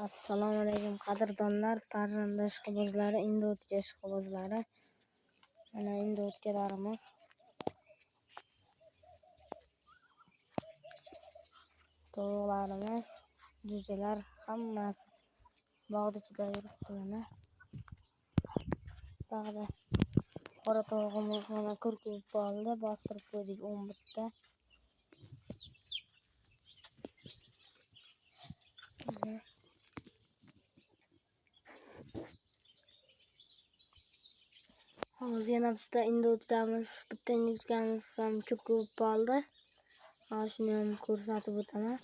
Assalomu alaykum qadrdonlar, parranda ishqibozlari, indo'tka ishqibozlari. Mana indo'tkalarimiz. Tovuqlarimiz, jo'jalar hammasi bog'da ichida yuribdi mana. Bog'da qora tovuqimiz mana ko'rkib qoldi, bostirib qo'ydik 11 ta. Hozir yana bitta indo'tkamiz ham ko'p qoldi. Shuni ham ko'rsatib o'taman.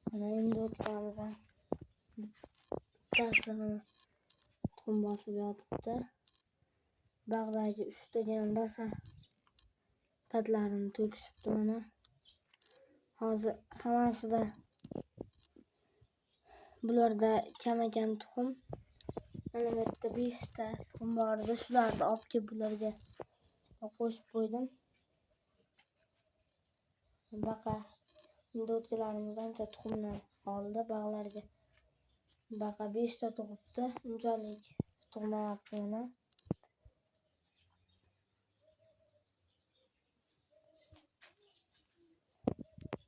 Mana indo'tkamiz ham bittasi tuxum bosib yotibdi. Bog'dagi 3 taga ham rosa patlarini to'kishibdi mana. Hozir hammasida bularda kam tuxum. Mana bu yerda 5 ta tuxum bor edi. Shularni olib kelib bularga qo'shib qo'ydim. Baqa indo'tkalarimiz ancha tuxumdan qoldi. Bog'larga baqa 5 ta tug'ibdi. Unchalik tug'mayapti mana.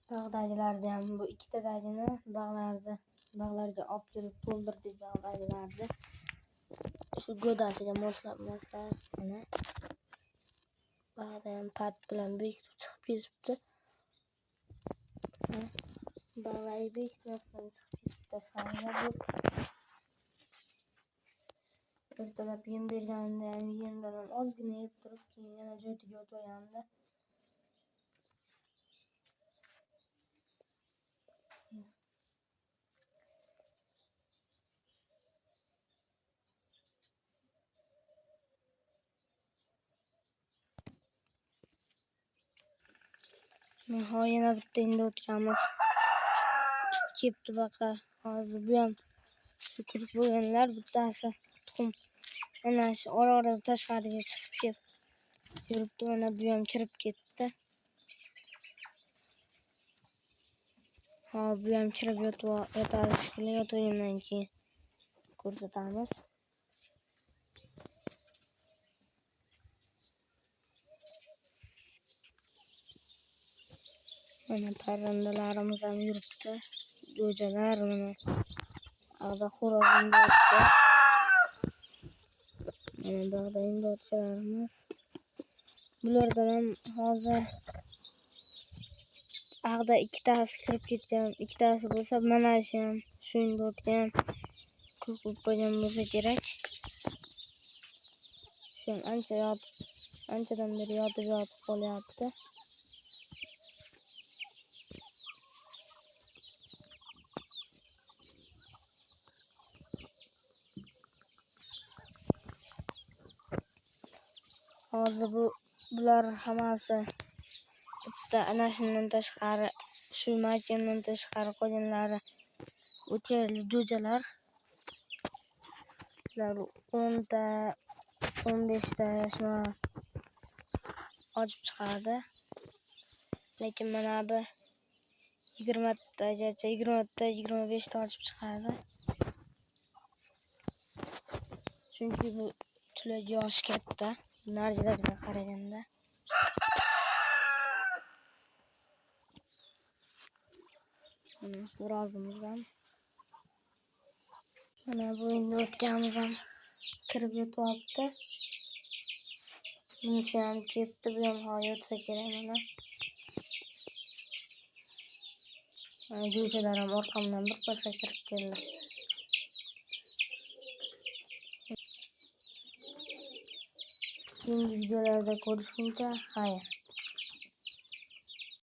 Bog'dagilarni ham bu 2 tadagini bog'larga olib kelib to'ldirdik bog'dagilarni. Shu go'dasiga moslab mana. Bog'da ham pat bilan bekitib chiqib ketibdi. Bog'dagi bekitmasdan chiqib ketib tashlangan. Ertalab yem berganimda ham yemdan ham ozgina yeb turib, keyin yana jo'tiga o'tganimda yana bitta indo'tkamiz kelibdi baqa. Hozir bu ham shu kirib bo'lganlar bittasi tuxum. Mana shu orada tashqariga chiqib kelib yuribdi. Mana bu ham kirib ketdi. Bu ham kirib yotadi shekilli. Yotgandan keyin ko'rsatamiz. Mana parrandalarimiz ham yuribdi. Jo'jalar mana bog'da xo'rozim yuribdi. Mana bog'da indo'tkalarimiz. Bulardan ham hozir bog'da 2 tasi kirib ketgan, 2 tasi bo'lsa, mana shu ham shu indo'tka ham ko'p qolgan bo'lsa kerak. Shu ham anchadan beri yotib qolyapti. Hozir bular hammasi bitta ana shundan tashqari, shu makondan tashqari qolganlari o'tayli jo'jalar. Ular 10 ta, 15 ta shuna ochib chiqadi. Lekin mana bu 20 tagacha, 25 ta ochib chiqadi. Chunki bu tulak yoshi katta. Nargilarga qaraganda. Xo'rozimiz ham. Mana bu indo'tkamiz ham kirib yotyapti. Bunisi ham ketdi, bu ham hozir yotsa kerak mana. Jo'jalar ham orqamdan bir pasga kirib keldi. Keyingi videolarda ko'rishguncha xayr.